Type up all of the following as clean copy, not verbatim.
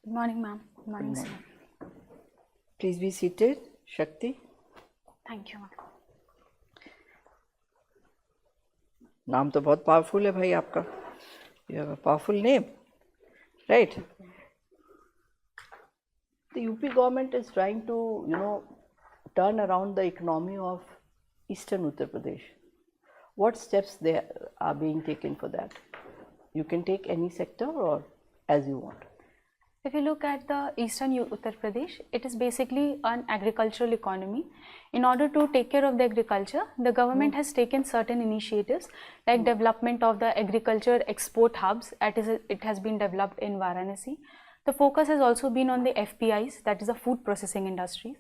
Good morning, ma'am. Good morning, Good sir. morning. Please be seated. Shakti. Thank you, ma'am. नाम तो बहुत powerful है भाई आपका. You have a powerful name, right? The UP government is trying to, turn around the economy of Eastern Uttar Pradesh. What steps there are being taken for that? You can take any sector or as you want. If you look at the eastern Uttar Pradesh, it is basically an agricultural economy. In order to take care of the agriculture, the government has taken certain initiatives like development of the agriculture export hubs. It has been developed in Varanasi. The focus has also been on the FPIs, that is the food processing industry.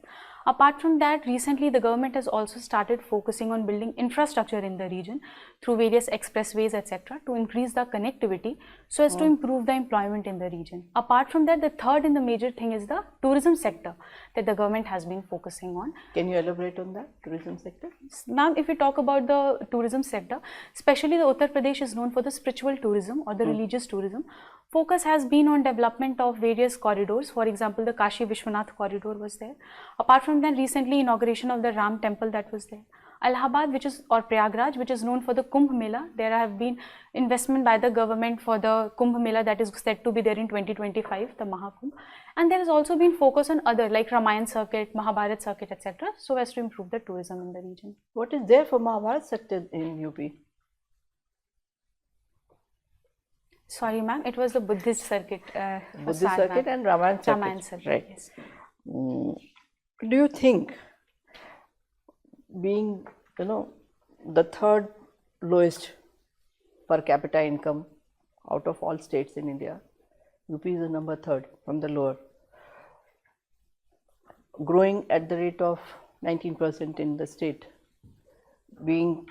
Apart from that, recently the government has also started focusing on building infrastructure in the region through various expressways, etc., to increase the connectivity so as to improve the employment in the region. Apart from that, the third and the major thing is the tourism sector that the government has been focusing on. Can you elaborate on that, tourism sector? Ma'am, if we talk about the tourism sector, especially the Uttar Pradesh is known for the spiritual tourism or the religious tourism. Focus has been on development of various corridors. For example, the Kashi Vishwanath corridor was there. Apart from that, recently inauguration of the Ram temple that was there. Allahabad, or Prayagraj, which is known for the Kumbh Mela. There have been investment by the government for the Kumbh Mela that is set to be there in 2025, the Mahakumbh. And there has also been focus on other like Ramayan circuit, Mahabharat circuit, etc. so as to improve the tourism in the region. What is there for Mahabharat sector in UP? Sorry, ma'am, it was the Buddhist circuit. Buddhist circuit and Ramayan circuit. Ramayan circuit, right. Yes. Do you think, being the third lowest per capita income out of all states in India, UP is the number third from the lower, growing at the rate of 19% in the state, being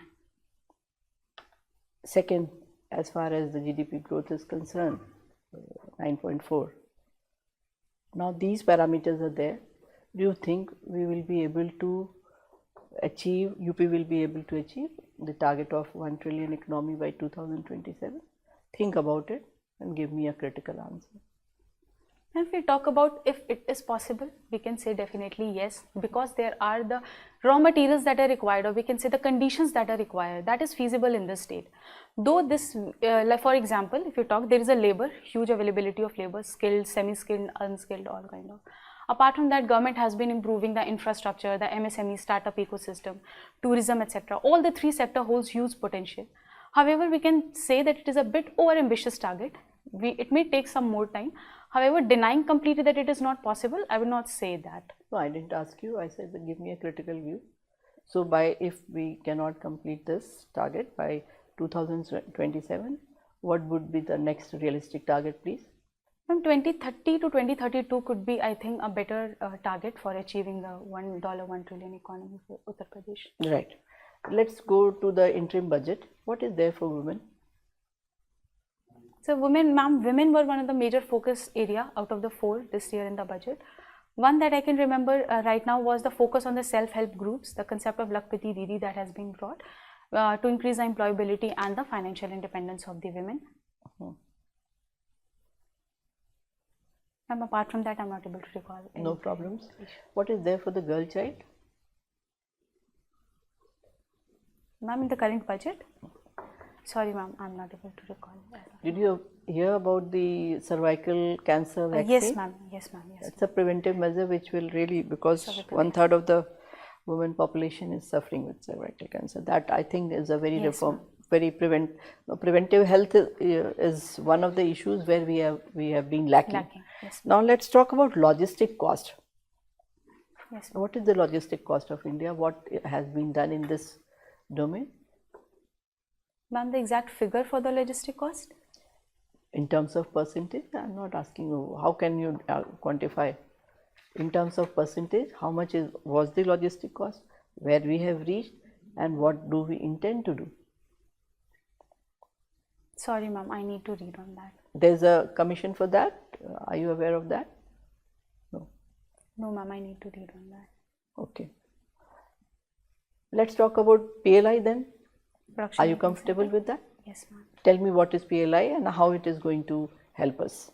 second as far as the GDP growth is concerned, 9.4. Now these parameters are there. Do you think we will be able to achieve, UP will be able to achieve the target of 1 trillion economy by 2027? Think about it and give me a critical answer. And if we talk about if it is possible, we can say definitely yes, because there are the raw materials that are required, or we can say the conditions that are required, that is feasible in the state. Though this, like for example, if you talk, there is a labor, huge availability of labor, skilled, semi-skilled, unskilled, all kind of. Apart from that, government has been improving the infrastructure, the MSME, startup ecosystem, tourism, etc. All the three sector holds huge potential. However, we can say that it is a bit over-ambitious target. It may take some more time. However, denying completely that it is not possible, I will not say that. No, I didn't ask you. I said that give me a critical view. So, if we cannot complete this target by 2027, what would be the next realistic target, please? From 2030 to 2032 could be, I think, a better target for achieving the $1 trillion economy for Uttar Pradesh. Right. Let's go to the interim budget. What is there for women? So women were one of the major focus area out of the 4 this year in the budget. One that I can remember right now was the focus on the self-help groups, the concept of Lakpati Didi that has been brought to increase the employability and the financial independence of the women. And apart from that, I'm not able to recall. No problems. What is there for the girl child? Ma'am, in the current budget? Sorry, ma'am, I'm not able to recall. Did you hear about the cervical cancer vaccine? Yes, ma'am. Yes, ma'am. Yes. It's a preventive measure which will really, because 1/3 of the women population is suffering with cervical cancer. That I think is a very preventive health is one of the issues where we have been lacking. Yes. Now let's talk about logistic cost. Yes. What is the logistic cost of India? What has been done in this domain? Ma'am, the exact figure for the logistic cost? In terms of percentage, I'm not asking you, how can you quantify? In terms of percentage, how much was the logistic cost, where we have reached, and what do we intend to do? Sorry, ma'am, I need to read on that. There's a commission for that. Are you aware of that? No. No, ma'am, I need to read on that. Okay. Let's talk about PLI then. Are you comfortable with that? Yes, ma'am. Tell me what is PLI and how it is going to help us.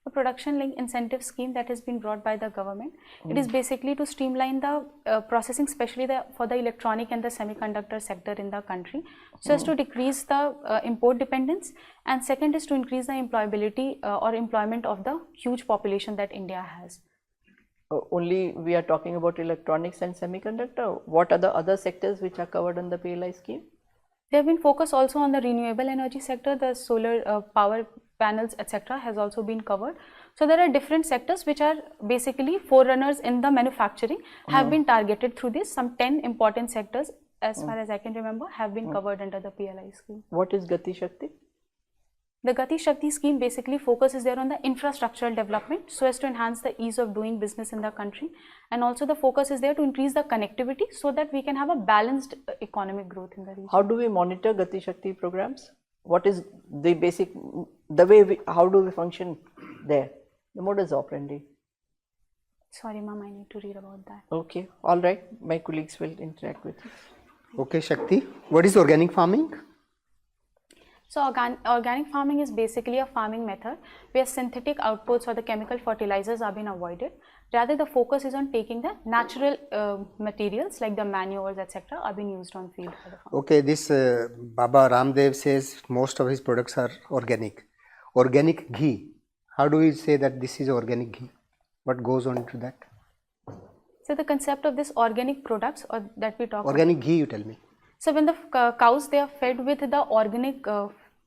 The production link incentive scheme that has been brought by the government. It is basically to streamline the processing, especially for the electronic and the semiconductor sector in the country, so as to decrease the import dependence, and second is to increase the employability or employment of the huge population that India has. Only we are talking about electronics and semiconductor. What are the other sectors which are covered in the PLI scheme? They have been focused also on the renewable energy sector, the solar power panels, etc. has also been covered. So there are different sectors which are basically forerunners in the manufacturing, have been targeted through this. Some 10 important sectors, as far as I can remember, have been covered under the PLI scheme. What is Gati Shakti? The Gati Shakti scheme basically focuses there on the infrastructural development, so as to enhance the ease of doing business in the country, and also the focus is there to increase the connectivity so that we can have a balanced economic growth in the region. How do we monitor Gati Shakti programs? What is the basic, how do we function there? The modus operandi. Sorry ma'am, I need to read about that. Okay, all right, my colleagues will interact with you. Okay, Shakti, what is organic farming? So organic farming is basically a farming method where synthetic outputs or the chemical fertilizers are being avoided. Rather, the focus is on taking the natural materials like the manures, etc. are being used on field for the farm. Okay, this Baba Ramdev says most of his products are organic. Organic ghee, how do we say that this is organic ghee? What goes on to that? So the concept of this organic products or that we talk organic ghee, you tell me. So when the cows, they are fed with the organic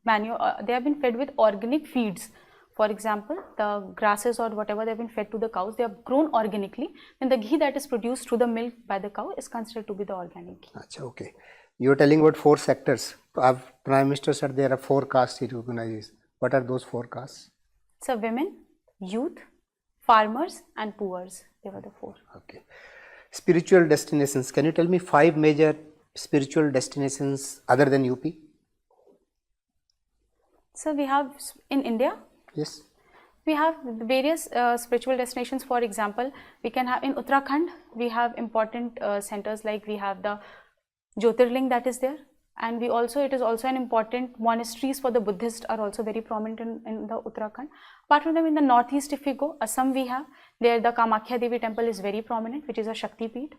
manure, they have been fed with organic feeds. For example, the grasses or whatever they have been fed to the cows, they have grown organically. Then the ghee that is produced through the milk by the cow is considered to be the organic ghee. Achha, okay. You are telling about 4 sectors. Prime Minister said there are 4 castes he recognizes. What are those 4 castes? So women, youth, farmers and poors. They were the 4. Okay. Spiritual destinations. Can you tell me 5 major spiritual destinations other than UP? So we have in India. Yes. We have various spiritual destinations. For example, we can have in Uttarakhand, we have important centers like we have the Jyotirling that is there, and we also, it is also an important monasteries for the Buddhists are also very prominent in the Uttarakhand. Apart from them, in the northeast, if we go, Assam we have, there the Kamakhya Devi temple is very prominent, which is a Shakti Peeth.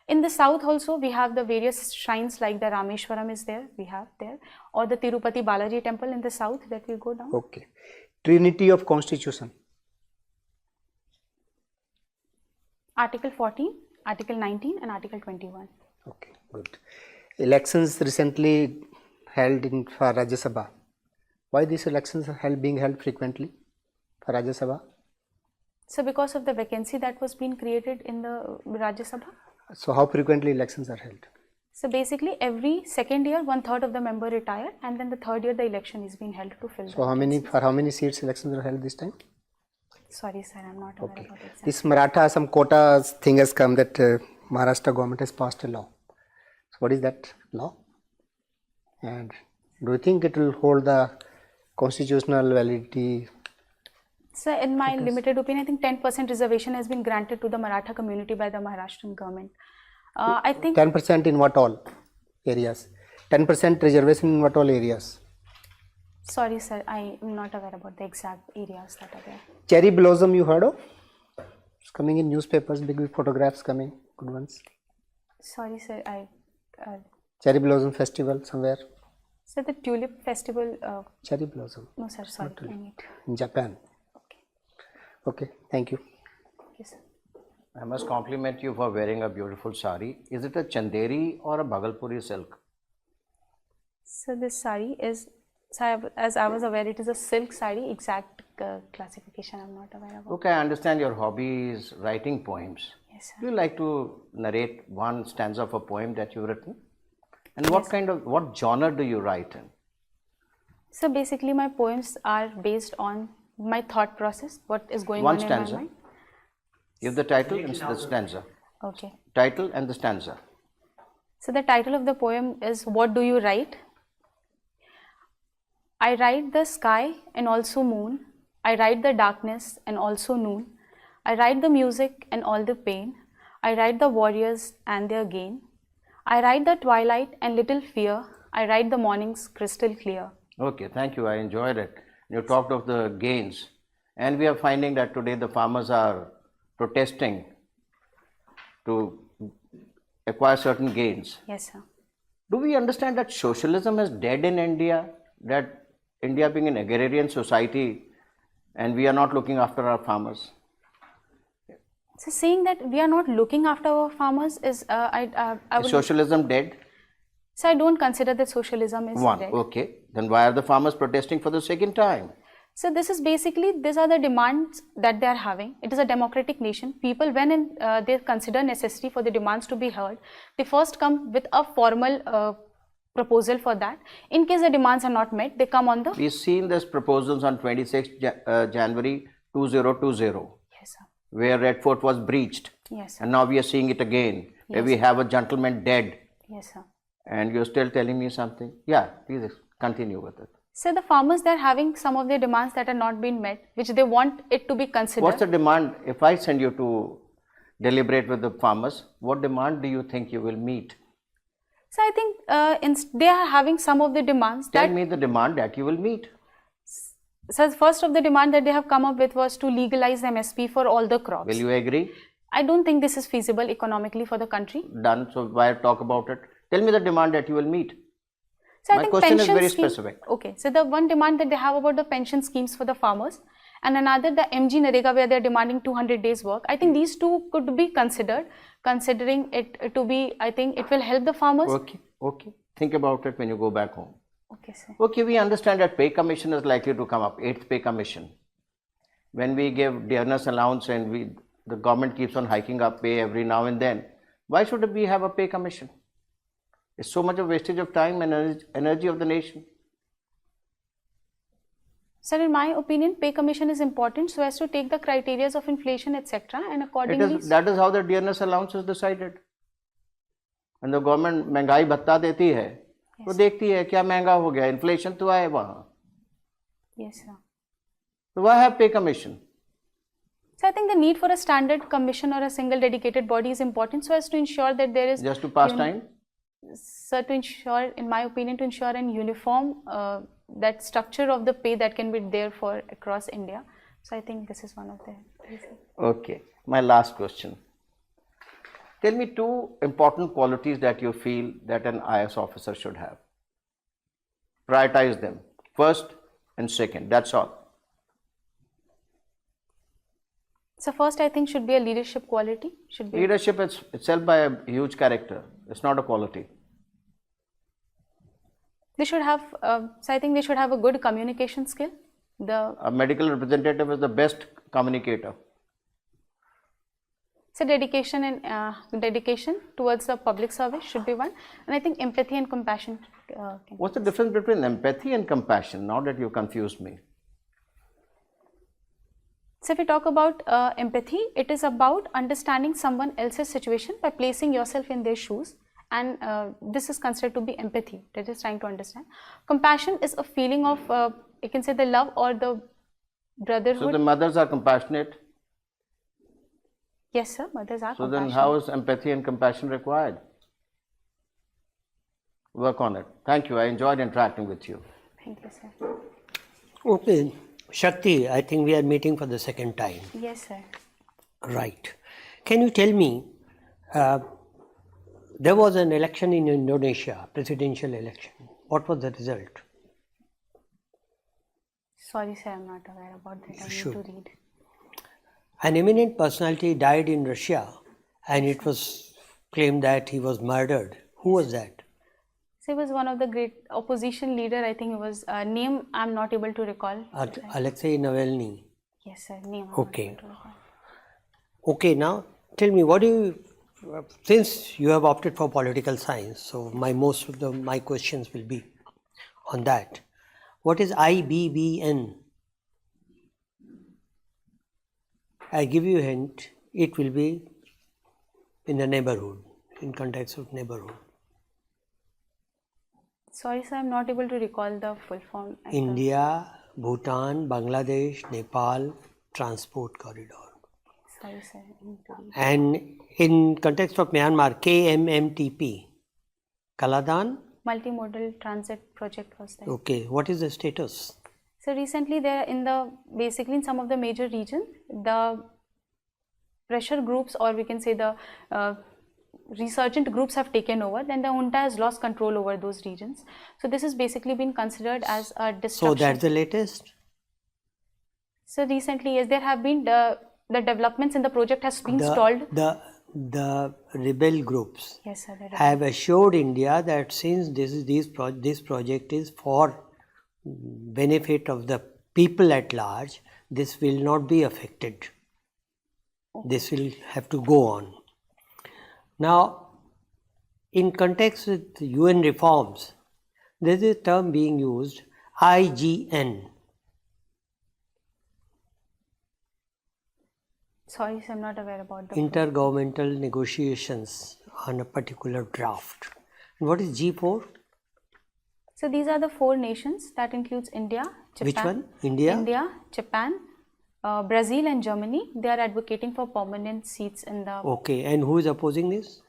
In the south also, we have the various shrines like the Rameshwaram is there, we have there, or the Tirupati Balaji temple in the south that we go down. Okay. Trinity of Constitution. Article 14, Article 19 and Article 21. Okay, good. Elections recently held for Rajya Sabha. Why these elections are being held frequently for Rajya Sabha? So because of the vacancy that was being created in the Rajya Sabha. So how frequently elections are held? So basically every second year 1/3 of the member retire, and then the third year the election is being held to fill. So how many seats elections are held this time? Sorry sir, I am not aware about it. This Maratha, some quota thing has come that Maharashtra government has passed a law. So what is that law? And do you think it will hold the constitutional validity? So in my limited opinion, I think 10% reservation has been granted to the Maratha community by the Maharashtrian government. I think 10% in what all areas? 10% reservation in what all areas? Sorry sir, I am not aware about the exact areas that are there. Cherry blossom you heard of? It's coming in newspapers, big photographs coming, good ones. Sorry sir, Cherry blossom festival somewhere. So the tulip festival. Cherry blossom. No sir, sorry, I need. In Japan. Okay, thank you. Yes, sir. I must compliment you for wearing a beautiful sari. Is it a Chanderi or a Bhagalpuri silk? So this sari is, as I was aware, it is a silk sari. Exact classification I am not aware of. Okay, I understand your hobby is writing poems. Yes, sir. Do you like to narrate one stanza of a poem that you've written? And what genre do you write in? So basically my poems are based on my thought process, what is going One on stanza. in my mind. Give the title and the stanza. Okay. Title and the stanza. So the title of the poem is What Do You Write? I write the sky and also moon. I write the darkness and also noon. I write the music and all the pain. I write the warriors and their gain. I write the twilight and little fear. I write the mornings crystal clear. Okay, thank you. I enjoyed it. You talked of the gains And we are finding that today the farmers are protesting to acquire certain gains. Yes, sir. Do we understand that socialism is dead in India? That India being an agrarian society and we are not looking after our farmers? So saying that we are not looking after our farmers is, I Is would. socialism dead? So I don't consider that socialism is One. dead. Okay. Then why are the farmers protesting for the second time? So this is basically, these are the demands that they are having. It is a democratic nation. People, when they consider necessity for the demands to be heard, they first come with a formal proposal for that. In case the demands are not met, they come on the. We've seen this proposals on 26th January 2020, Yes, sir. where Red Fort was breached. Yes, sir. And now we are seeing it again, where Yes, we have a gentleman dead. Yes, sir. And you're still telling me something? Yeah, please continue with it. So the farmers, they're having some of their demands that are not being met, which they want it to be considered. What's the demand? If I send you to deliberate with the farmers, what demand do you think you will meet? So I think they are having some of the demands Tell that. me the demand that you will meet. So the first of the demand that they have come up with was to legalize MSP for all the crops. Will you agree? I don't think this is feasible economically for the country. Done. So why talk about it? Tell me the demand that you will meet. So I My think question is pension very scheme, specific. Okay, so the one demand that they have about the pension schemes for the farmers, and another the MG Narega where they are demanding 200 days work. I think these two could be considered, considering it to be, I think it will help the farmers. Okay. Think about it when you go back home. Okay, sir. Okay, we understand that pay commission is likely to come up, 8th pay commission. When we give dearness allowance and the government keeps on hiking up pay every now and then, why should we have a pay commission? It's so much of wastage of time and energy of the nation. Sir, in my opinion, pay commission is important so as to take the criteria of inflation, etc. and accordingly. That is how the dearness allowance is decided. And the government महंगाई भत्ता देती है, वो देखती है क्या महंगा हो गया, inflation तो आए वहाँ. Yes, sir. So why have pay commission? So I think the need for a standard commission or a single dedicated body is important so as to ensure that there is. Just to pass time? Sir, to ensure, in my opinion, to ensure an uniform that structure of the pay that can be there for across India. So I think this is one of the reasons. Okay, my last question. Tell me two important qualities that you feel that an IAS officer should have. Prioritize them, first and second, that's all. So first, I think should be a leadership quality. Should be Leadership is itself by a huge character, it's not a quality. they should have. So I think they should have a good communication skill. A medical representative is the best communicator. So dedication and dedication towards the public service should be one, and I think empathy and compassion. What's the difference between empathy and compassion? Now that you confused me. So if we talk about empathy, it is about understanding someone else's situation by placing yourself in their shoes, and this is considered to be empathy, that is trying to understand. Compassion is a feeling of, you can say, the love or the brotherhood. So the mothers are compassionate. Yes, sir, mothers are So compassionate. then how is empathy and compassion required? Work on it. Thank you. I enjoyed interacting with you. Thank you, sir. Okay, Shakti, I think we are meeting for the second time. Yes, sir. Right. Can you tell me, there was an election in Indonesia, presidential election. What was the result? Sorry, sir, I'm not aware about that. I need to read. An eminent personality died in Russia and it was claimed that he was murdered. Who was that? So he was one of the great opposition leader. I think it was name I'm not able to recall. Alexei Navalny. Yes, sir. Name. I'm Okay. not able to recall. Okay, now tell me, what do you, since you have opted for political science, so most of my questions will be on that. What is IBBN? I give you a hint, it will be in the neighborhood, in context of neighborhood. Sorry, sir, I'm not able to recall the full form. India, Bhutan, Bangladesh, Nepal, transport corridor. Sorry, sir. I need to read. And in context of Myanmar, KMMTP, Kaladan. Multimodal transit project was there. Okay, what is the status? So recently there basically in some of the major regions, the pressure groups, or we can say the resurgent groups have taken over, then the junta has lost control over those regions. So this has basically been considered as a destruction. So that's the latest? So recently, yes, there have been the developments in the project has been stalled. The rebel groups Yes, sir. have assured India that since this project is for benefit of the people at large, this will not be affected. This will have to go on. Now, in context with UN reforms, there is a term being used, IGN. Sorry, sir, I'm not aware about the Intergovernmental negotiations on a particular draft. And what is G4? So these are the 4 nations that includes India, Japan. Which one? India? India, Japan, Brazil and Germany. They are advocating for permanent seats in the... Okay, and who is opposing this?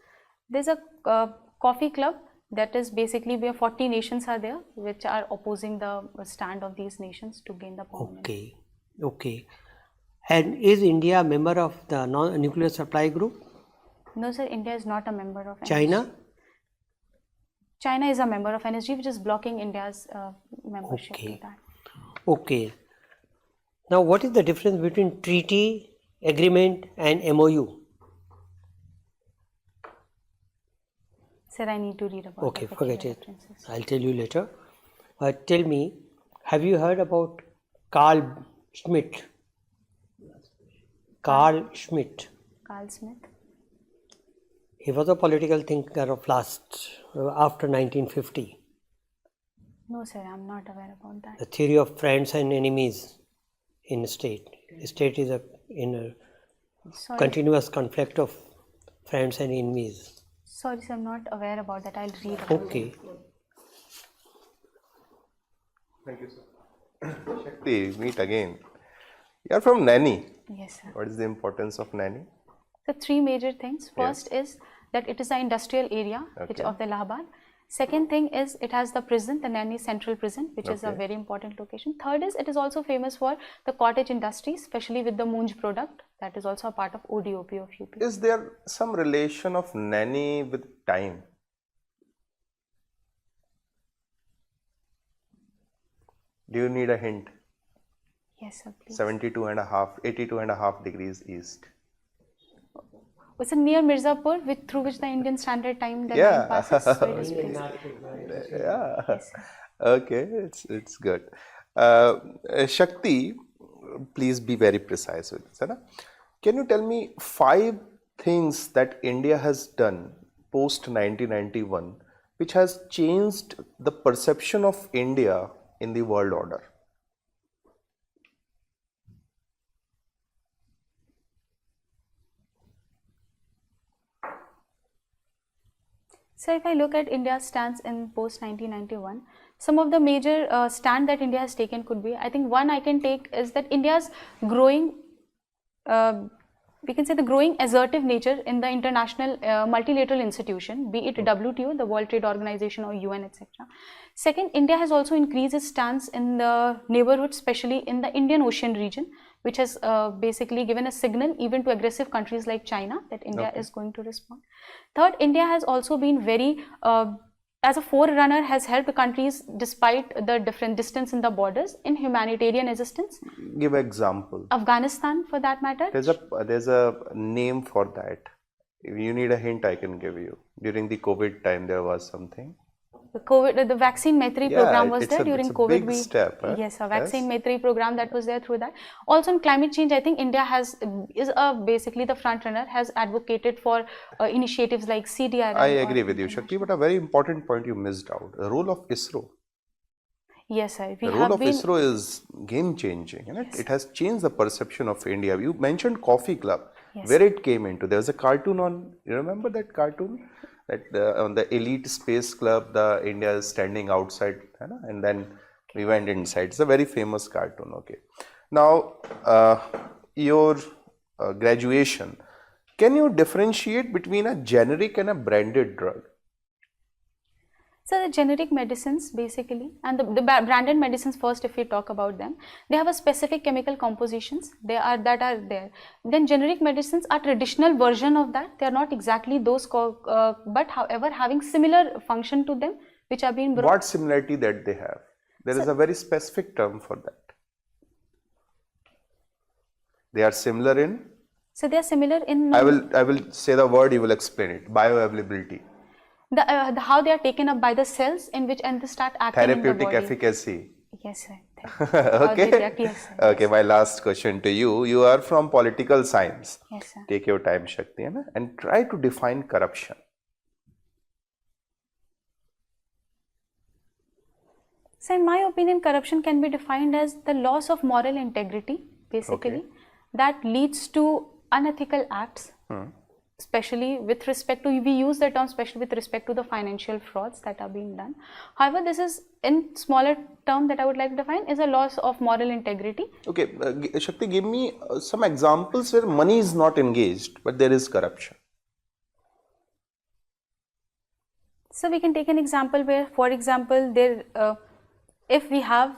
There's a coffee club that is basically where 40 nations are there which are opposing the stand of these nations to gain the permanent. Okay, okay. And is India a member of the nuclear supply group? No, sir, India is not a member of NSG. China? China is a member of NSG, which is blocking India's membership to that. Okay. Now, what is the difference between treaty, agreement and MOU? Sir, I need to read about Okay, forget it. differences. I'll tell you later. Tell me, have you heard about Carl Schmitt? Carl Schmitt. Carl Smith. He was a political thinker of after 1950. No, sir, I'm not aware about that. The theory of friends and enemies in a state. A state is in a Sorry, continuous conflict of friends and enemies. sorry, sir, I'm not aware about that. I'll read about it. Okay. Thank you, sir. Shakti, meet again. You are from Naini. Yes, sir. What is the importance of Naini? So 3 major things. First is that it is an industrial area Okay. of the Allahabad. Second thing is it has the prison, the Naini Central Prison, which is a Okay. very important location. Third is it is also famous for the cottage industry, especially with the Moonj product. That is also a part of ODOP of UP. Is there some relation of Naini with time? Do you need a hint? Yes, sir, please. 82.5 degrees east. It's near Mirzapur, through which the Indian Standard Time the line passes. So it is placed. Yeah. Okay, it's good. Shakti, please be very precise with this. Hai na? Can you tell me 5 things that India has done post 1991 which has changed the perception of India in the world order? So if I look at India's stance in post 1991, some of the major stand that India has taken could be, I think one I can take is that India's growing, we can say the growing assertive nature in the international multilateral institution, be it WTO, the World Trade Organization, or UN, etc. Second, India has also increased its stance in the neighborhood, especially in the Indian Ocean region, which has basically given a signal even to aggressive countries like China that India is going to respond. Third, India has also been very, as a forerunner, has helped countries despite the different distance in the borders in humanitarian assistance. Give an example. Afghanistan, for that matter. There's a name for that. If you need a hint, I can give you. During the COVID time, there was something. The vaccine Maitri program was there during it's a COVID. big step, huh? Yes, a vaccine Maitri program that was there through that. Also in climate change, I think India is basically the front runner, has advocated for initiatives like CDR. I agree with you, Shakti, but a very important point you missed out. The role of ISRO. Yes, sir. The role of ISRO is game changing. Yes. It has changed the perception of India. You mentioned Coffee Club, where it came into. There was a cartoon on, you remember that cartoon? That on the elite space club, the India is standing outside, and then we went inside. It's a very famous cartoon. Okay. Now, your graduation, can you differentiate between a generic and a branded drug? So the generic medicines basically, and the branded medicines first, if we talk about them, they have a specific chemical compositions that are there. Then generic medicines are traditional version of that. They are not exactly those, but however having similar function to them, which are being brought. What similarity that they have? There is a very specific term for that. They are similar in? So they are similar in. I will say the word, you will explain it. Bioavailability. How they are taken up by the cells in which and they start acting Therapeutic in the body. efficacy. Yes, sir. Okay. Yes, sir. Okay, my last question to you. You are from political science. Yes, sir. Take your time, Shakti, and try to define corruption. So in my opinion, corruption can be defined as the loss of moral integrity, basically, that leads to unethical acts, especially with respect to, we use the term especially with respect to the financial frauds that are being done. However, this is in smaller term that I would like to define is a loss of moral integrity. Okay, Shakti, give me some examples where money is not engaged, but there is corruption. So we can take an example where, for example, there, if we have,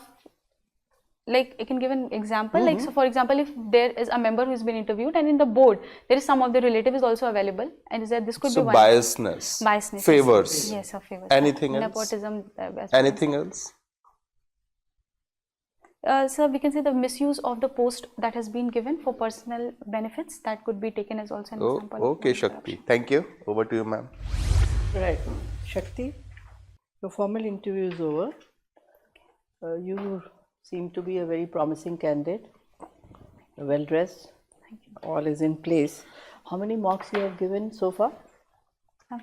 like I can give an example, like so for example, if there is a member who has been interviewed and in the board, there is some of the relative is also available, and is that this could be one. Biasness, favors. Yes, sir, favors. Anything else? Nepotism. Anything else? So we can say the misuse of the post that has been given for personal benefits, that could be taken as also an example. Okay, Shakti. Thank you. Over to you, ma'am. Right. Shakti, your formal interview is over. You seem to be a very promising candidate, well dressed, all is in place. How many mocks you have given so far?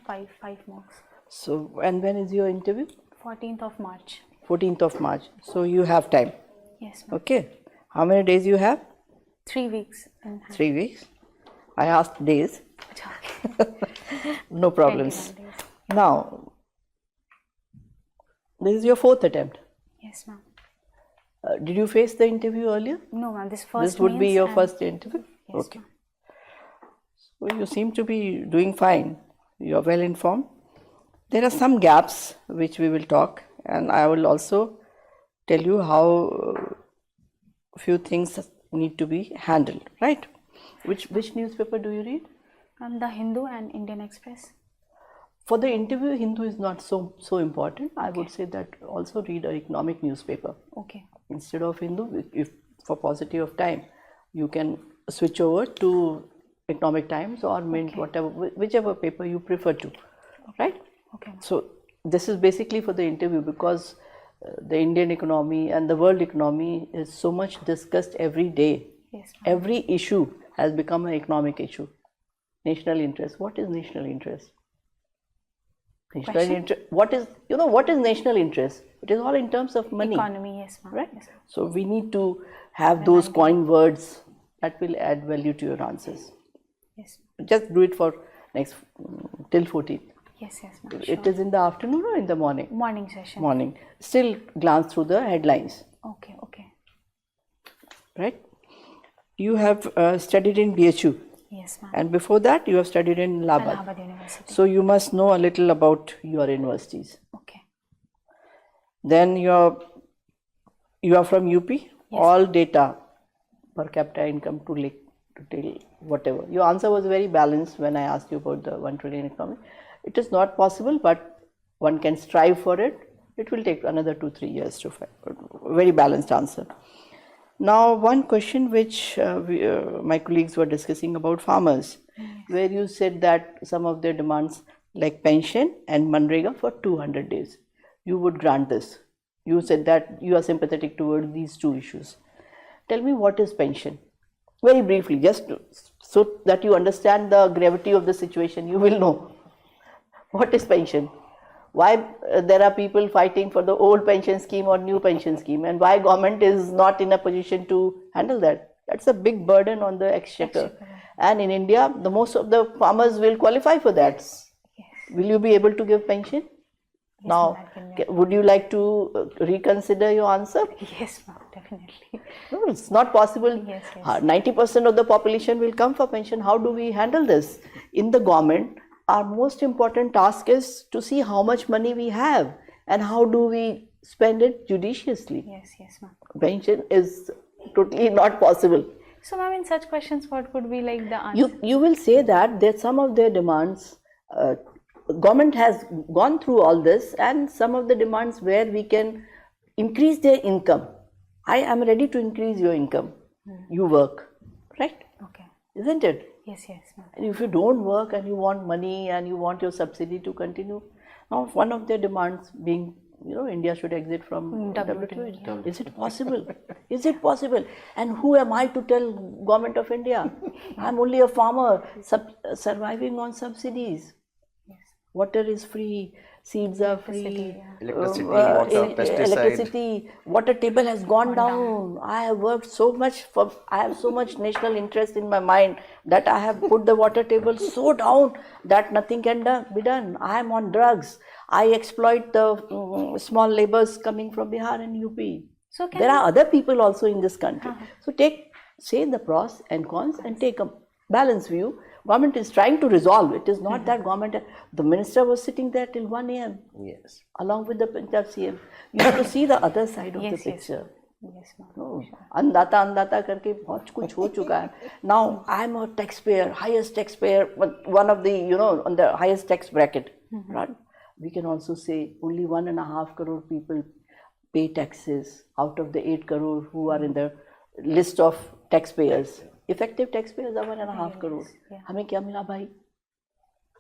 Five mocks. So, and when is your interview? 14th of March. 14th of March. So you have time. Yes, ma'am. Okay. How many days you have? 3 weeks. 3 weeks. I asked days. No problems. Now, this is your 4th attempt. Yes, ma'am. Did you face the interview earlier? No, ma'am. This would be your first interview? Yes, okay. So you seem to be doing fine. You are well informed. There are some gaps which we will talk, and I will also tell you how few things need to be handled, right? Which newspaper do you read? The Hindu and Indian Express. For the interview, Hindu is not so important. I would say that also read an economic newspaper. Okay. Instead of Hindu, if for paucity of time, you can switch over to Economic Times or Mint, whichever paper you prefer to, right? Okay. So this is basically for the interview, because the Indian economy and the world economy is so much discussed every day. Yes, every issue has become an economic issue. National interest. What is national interest? National interest. What is national interest? It is all in terms of money. Economy, yes, ma'am. Right? Yes. So we need to have those coin words that will add value to your answers. Yes. Just do it for next till 14th. Yes, ma'am. It is in the afternoon or in the morning? Morning session. Morning. Still glance through the headlines. Okay. Right? You have studied in BHU. Yes, ma'am. And before that, you have studied in Allahabad. Allahabad University. So you must know a little about your universities. Okay. Then you are from UP. Yes. All data, per capita income to till whatever. Your answer was very balanced when I asked you about the 1 trillion economy. It is not possible, but one can strive for it. It will take another 2-3 years to find a very balanced answer. Now, one question which my colleagues were discussing about farmers, where you said that some of their demands like pension and Manrega for 200 days, you would grant this. You said that you are sympathetic towards these two issues. Tell me, what is pension? Very briefly, just so that you understand the gravity of the situation, you will know. What is pension? Why there are people fighting for the old pension scheme or new pension scheme, and why government is not in a position to handle that? That's a big burden on the exchequer. And in India, the most of the farmers will qualify for that. Yes. Will you be able to give pension? Yes, now, would you like to reconsider your answer? Yes, ma'am, definitely. No, it's not possible. Yes. 90% of the population will come for pension. How do we handle this? In the government, our most important task is to see how much money we have and how do we spend it judiciously. Yes, yes, ma'am. Pension is totally not possible. So, ma'am, in such questions, what could be like the answer? You will say that some of their demands, government has gone through all this, and some of the demands where we can increase their income. I am ready to increase your income. You work, right? Okay. Isn't it? Yes, yes, ma'am. And if you don't work and you want money and you want your subsidy to continue, now one of their demands being, India should exit from WTO. Is it possible? Is it possible? And who am I to tell government of India? I'm only a farmer surviving on subsidies. Yes. Water is free, seeds are free, Electricity, water, pesticide. electricity, water table has gone down. I have worked so much I have so much national interest in my mind that I have put the water table so down that nothing can be done. I am on drugs. I exploit the small laborers coming from Bihar and UP. So There are other people also in this country. So say the pros and cons and take a balanced view. Government is trying to resolve. It is not that government, the minister was sitting there till 1 a.m. Yes. along with the Punjab CM. You have to see the other side of the picture. Yes, ma'am. No, andata karke bahut kuch ho chuka hai. Now I am a taxpayer, highest taxpayer, one of the, on the highest tax bracket. Right? We can also say only 1.5 crore people pay taxes out of the 8 crore who are in the list of taxpayers. Effective taxpayers are 1.5 crore. हमें क्या मिला भाई?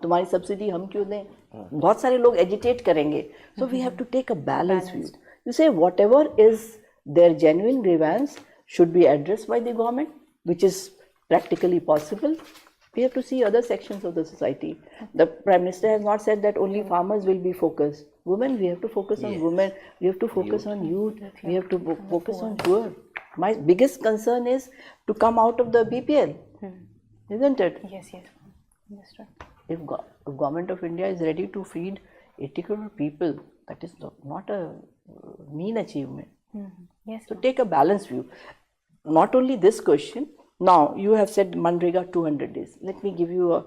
तुम्हारी subsidy हम क्यों दें? बहुत सारे लोग एजिटेट करेंगे. So we have to take a balanced view. You say whatever is their genuine grievance should be addressed by the government, which is practically possible. We have to see other sections of the society. The Prime Minister has not said that only farmers will be focused. Women, we have to focus on women. We have to focus on youth. We have to focus on poor. My biggest concern is to come out of the BPL, isn't it? Yes, yes. Understood. If government of India is ready to feed 80 crore people, that is not a mean achievement. Yes. So take a balanced view. Not only this question. Now you have said Manrega 200 days. Let me give you a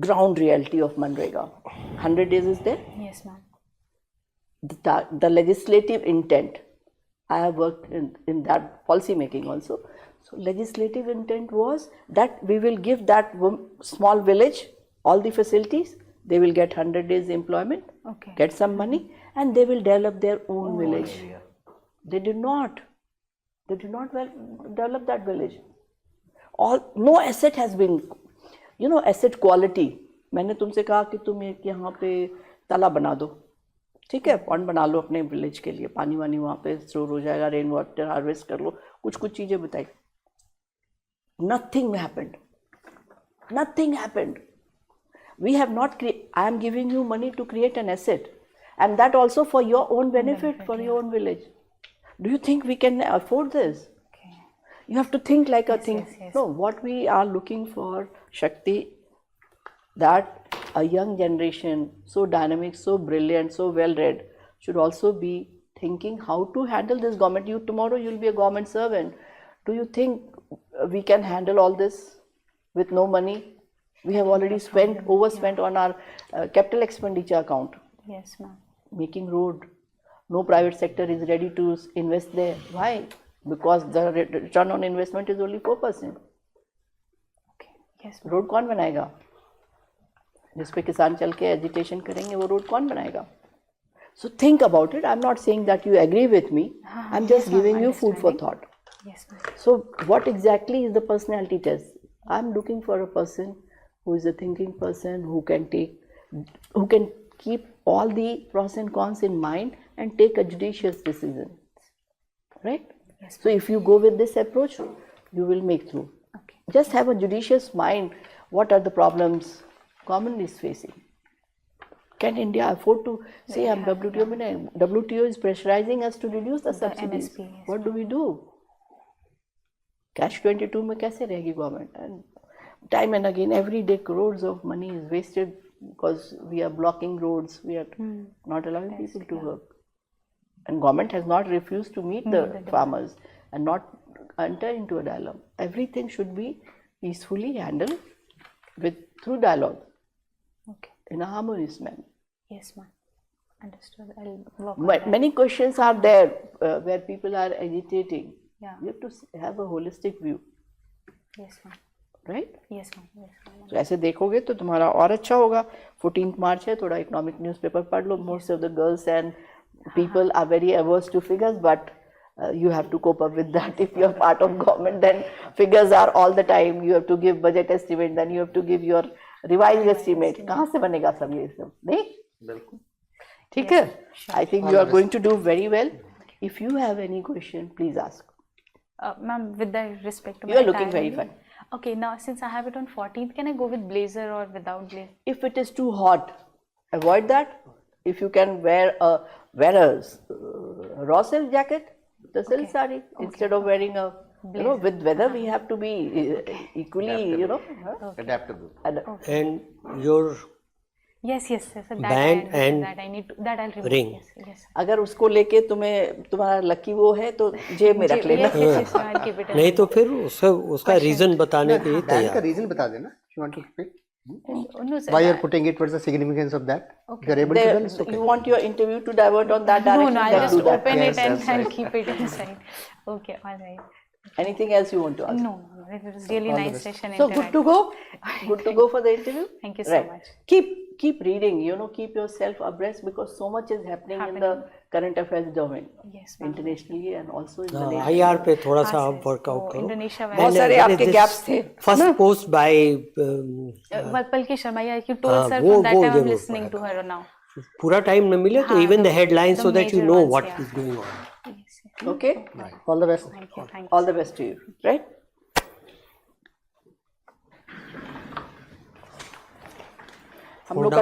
ground reality of Manrega. 100 days is there. Yes, ma'am. The legislative intent. I have worked in that policy making also. So legislative intent was that we will give that small village all the facilities. They will get 100 days employment, get some money, and they will develop their own village. They did not. They did not develop that village. No asset has been, asset quality. मैंने तुमसे कहा कि तुम यहाँ पे तालाब बना दो, ठीक है, पॉन्ड बना लो अपने विलेज के लिए, पानी वानी वहाँ पे स्टोर हो जाएगा, रेन वाटर हार्वेस्ट कर लो, कुछ चीजें बताई. Nothing happened. Nothing happened. We have not I am giving you money to create an asset, and that also for your own benefit, for your own village. Do you think we can afford this? You have to think like a thing. Yes. No, what we are looking for, Shakti, that a young generation, so dynamic, so brilliant, so well-read, should also be thinking how to handle this government. Tomorrow you'll be a government servant. Do you think we can handle all this with no money? We have already overspent on our capital expenditure account. Yes, ma'am. Making road. No private sector is ready to invest there. Why? Because the return on investment is only 4%. Yes. Road कौन बनाएगा? जिस पे किसान चल के agitation करेंगे वो road कौन बनाएगा? So think about it. I'm not saying that you agree with me. I'm just giving you food for thought. Yes, ma'am. So what exactly is the personality test? I'm looking for a person who is a thinking person, who can keep all the pros and cons in mind and take a judicious decision. Right? Yes, so if you go with this approach, you will make through. Just have a judicious mind. What are the problems commonly is facing? Can India afford to say WTO is pressurizing us to reduce the subsidies? MSP, yes. What do we do? Catch 22 में कैसे रहेगी government? And time and again, every day crores of money is wasted because we are blocking roads, we are not allowing people to work. And government has not refused to meet the farmers and not enter into a dialogue. Everything should be peacefully handled through dialogue. in a harmonious manner. Yes, ma'am. Understood. I'll work on But that. many questions are there where people are agitating. Yeah. You have to have a holistic view, Yes, ma'am. right? Yes, ma'am. Yes, ma'am. तो ऐसे देखोगे तो तुम्हारा और अच्छा होगा. 14th March है, थोड़ा इकोनॉमिक न्यूज़पेपर पढ़ लो. Most of the girls and people are very averse to figures, but you have to cope up with that. If you are part of government, then figures are all the time. You have to give budget estimate, then you have to give your revised estimate. कहाँ से बनेगा सब ये सब? नहीं? बिल्कुल. ठीक है? I think you are going to do very well. If you have any question, please ask. Ma'am, with the respect to You are my looking very attire, fine. Okay, now since I have it on 14th, can I go with blazer or without blazer? If it is too hot, avoid that. If you can wear a raw silk jacket, the silk sari, instead of wearing a, with weather we have to be equally, Adaptable. And your Yes, yes, yes. That Band I and that I need to, that I'll remove. ring. Yes, yes. अगर उसको लेके तुम्हारा lucky वो है तो जेब में रख लेना. Yes, yes, yes, I'll keep it. नहीं तो फिर उसका रीजन बताने के लिए बैंक का तैयार. रीजन बता देना. You want to pick? No, sir. Why you are putting it? What's the significance of that? If you are able to tell, it's okay. You want your interview to divert on that No, direction? no, I'll then just do that. open it and that's I'll right. keep it inside. Okay, all right. Anything else you want to ask? No, no, it was really nice session. So good to go. Good to go for the interview. Thank you so Right. much. Keep reading. Keep yourself abreast because so much is happening in the current affairs domain, Yes, ma'am. internationally and also in the nation. IR पे थोड़ा सा हाँ, आप sir. Workout तो करो. Indonesia में बहुत सारे आपके gaps थे. First post by Palki Sharma, yeah, you told हाँ, sir वो- from that वो time I'm जरूर listening to her now. पूरा टाइम न मिले तो हाँ, even the the- headline the so that you major no ones, what yeah. Is going on. Yes, yes. Okay. All the best. Thank you, thank you. All the best to you. Right. हम लोग का